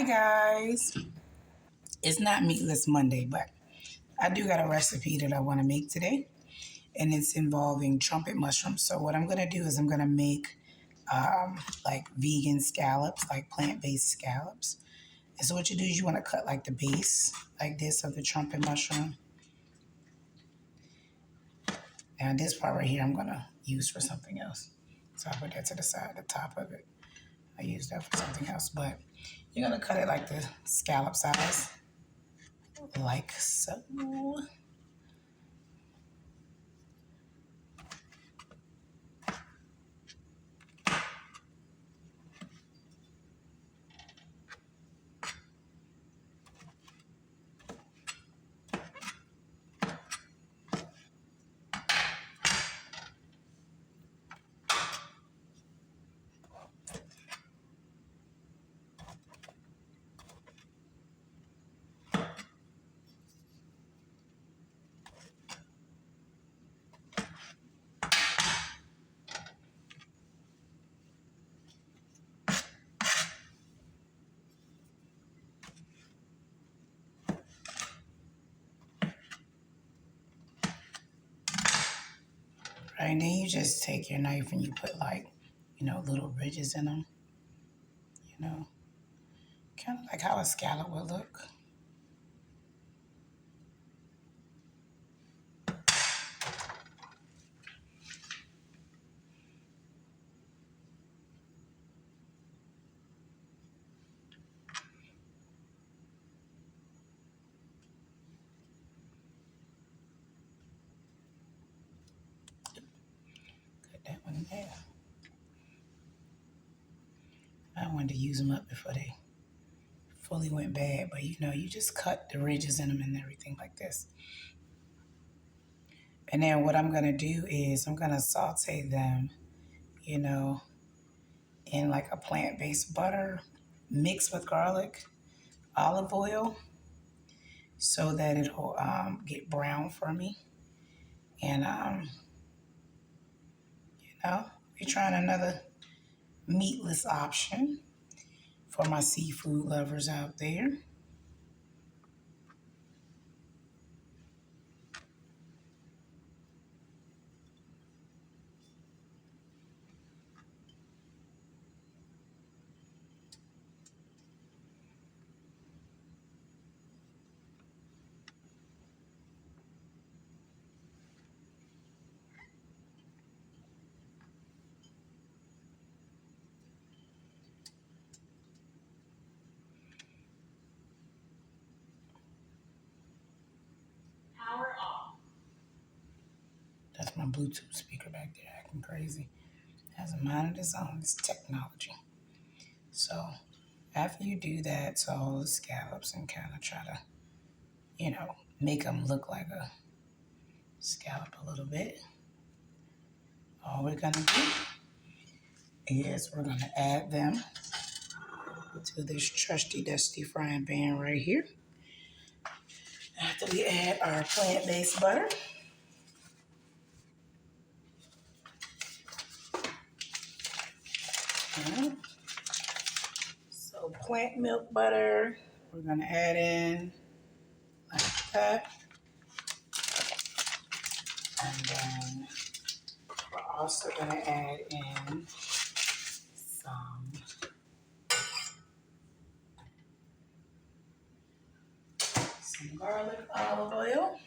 Hi guys. It's not Meatless Monday, but I do got a recipe that I want to make today, and it's involving trumpet mushrooms. So what I'm gonna do is I'm gonna make like vegan scallops, like plant-based scallops. And so what you do is you want to cut like the base like this of the trumpet mushroom. Now this part right here I'm gonna use for something else. So I put that to the side, the top of it. I use that for something else, but you're gonna cut it like the scallop size, like so. Right, and then you just take your knife and you put like, little ridges in them, you know, kind of like how a scallop would look. Cut that one there. I wanted to use them up before they fully went bad, but you just cut the ridges in them and everything like this. And then what I'm gonna do is I'm gonna saute them, you know, in like a plant-based butter mixed with garlic, olive oil, so that it'll get brown for me. And we're trying another meatless option for my seafood lovers out there. That's my Bluetooth speaker back there acting crazy. Has a mind of its own. It's technology. So after you do that to all the scallops and kind of try to, make them look like a scallop a little bit, all we're going to do is we're going to add them to this trusty dusty frying pan right here. After we add our plant-based butter, so plant milk butter, we're gonna add in like that. And then we're also gonna add in some garlic olive oil.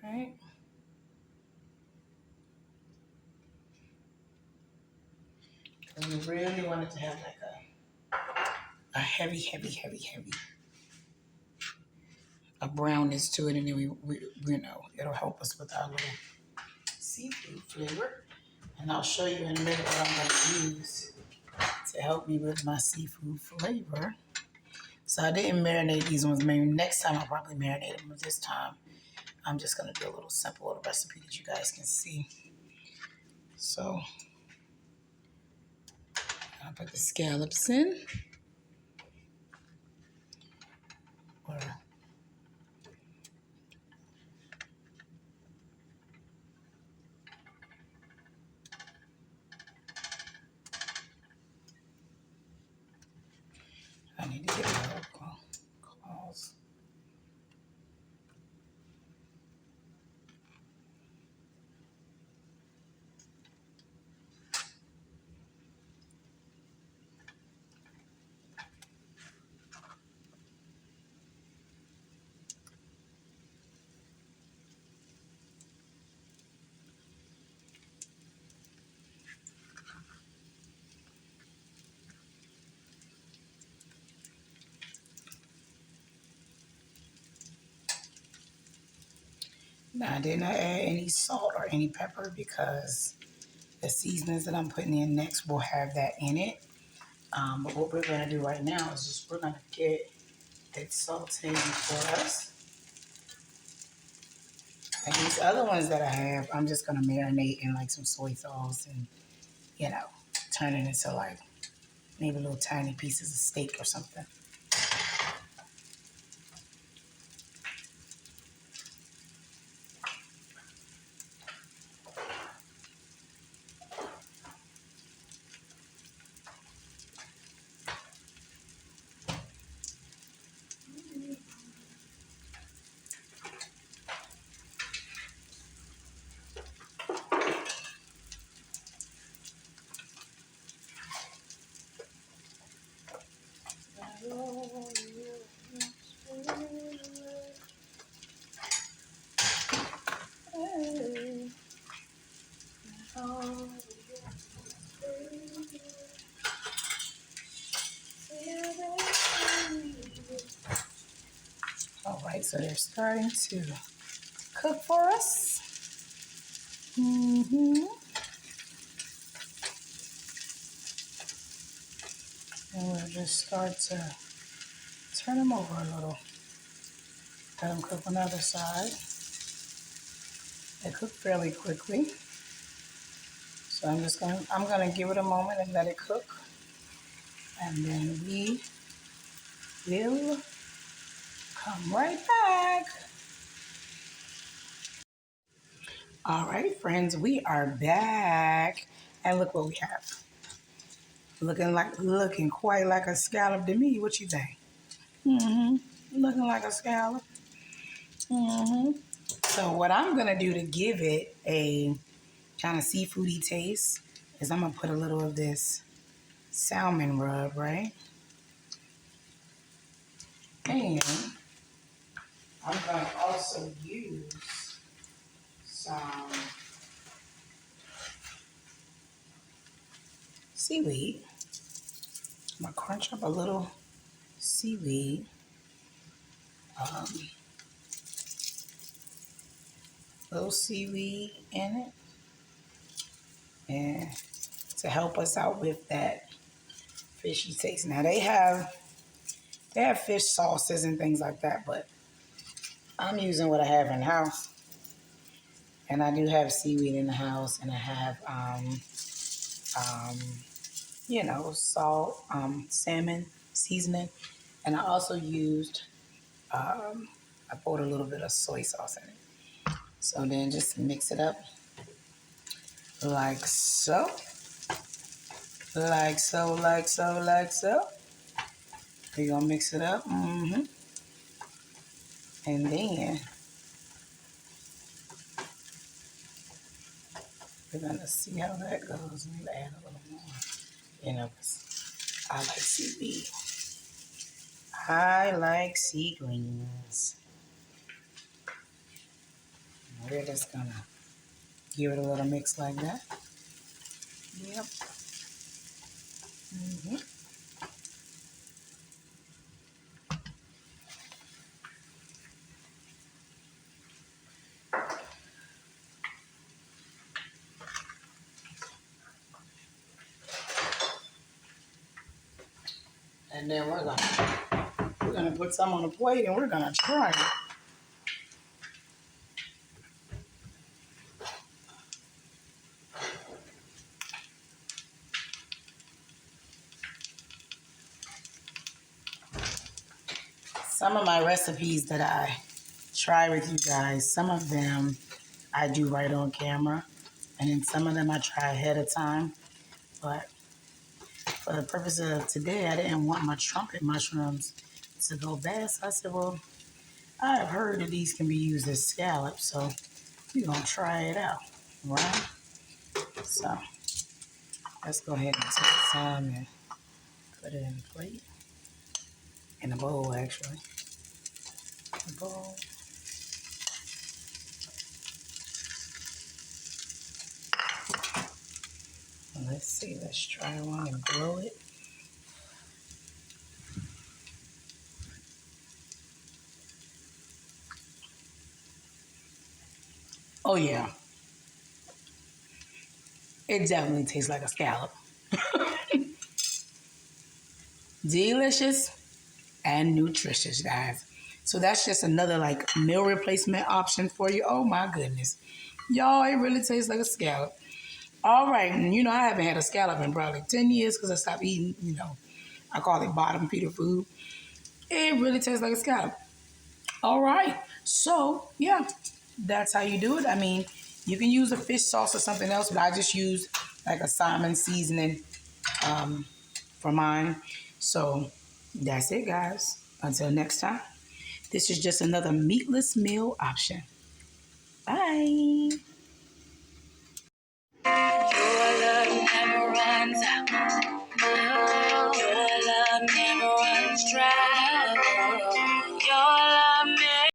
Right. And we really want it to have like a heavy, a brownness to it, and then it'll help us with our little seafood flavor. And I'll show you in a minute what I'm gonna use to help me with my seafood flavor. So I didn't marinate these ones. Maybe next time I'll probably marinate them, but this time I'm just gonna do a little simple little recipe that you guys can see. So I'll put the scallops in. Or I need to get another claws. Now I did not add any salt or any pepper because the seasonings that I'm putting in next will have that in it. But what we're gonna do right now is just we're gonna get it sauteed for us. And these other ones that I have, I'm just gonna marinate in like some soy sauce and, you know, turn it into like maybe little tiny pieces of steak or something. All right, so they're starting to cook for us. And we'll just start to turn them over a little. Let them cook on the other side. They cook fairly quickly. So I'm gonna give it a moment and let it cook. And then we will come right back. All right, friends, we are back. And look what we have. Looking quite like a scallop to me. What you think? Looking like a scallop. So what I'm gonna do to give it a kind of seafoody taste is I'm gonna put a little of this salmon rub, right? And I'm gonna also use some seaweed. I'm gonna crunch up a little seaweed. Um, little seaweed in it. And to help us out with that fishy taste. Now they have fish sauces and things like that, but I'm using what I have in the house. And I do have seaweed in the house, and I have salt, salmon seasoning, and I also used I poured a little bit of soy sauce in it. So then just mix it up like so. Like so, like so, like so. We're gonna mix it up. And then we're gonna see how that goes. We'll add a little more. You know, 'cause I like seaweed. I like sea greens. We're just gonna give it a little mix like that. Yep. And then we're gonna put some on a plate and we're gonna try it. Some of my recipes that I try with you guys, some of them I do right on camera, and then some of them I try ahead of time. But for the purpose of today, I didn't want my trumpet mushrooms to go bad. So I said, well, I have heard that these can be used as scallops, so we're going to try it out, right? So let's go ahead and take some and put it in a plate, in a bowl, actually. A bowl. Let's see, let's try one and grill it. Oh yeah, it definitely tastes like a scallop. Delicious and nutritious, guys. So that's just another like meal replacement option for you. Oh my goodness. Y'all, it really tastes like a scallop. All right, and I haven't had a scallop in probably 10 years because I stopped eating, I call it bottom feeder food. It really tastes like a scallop. All right, so yeah, that's how you do it. I mean, you can use a fish sauce or something else, but I just use like a salmon seasoning for mine. So that's it, guys. Until next time, this is just another meatless meal option. Bye.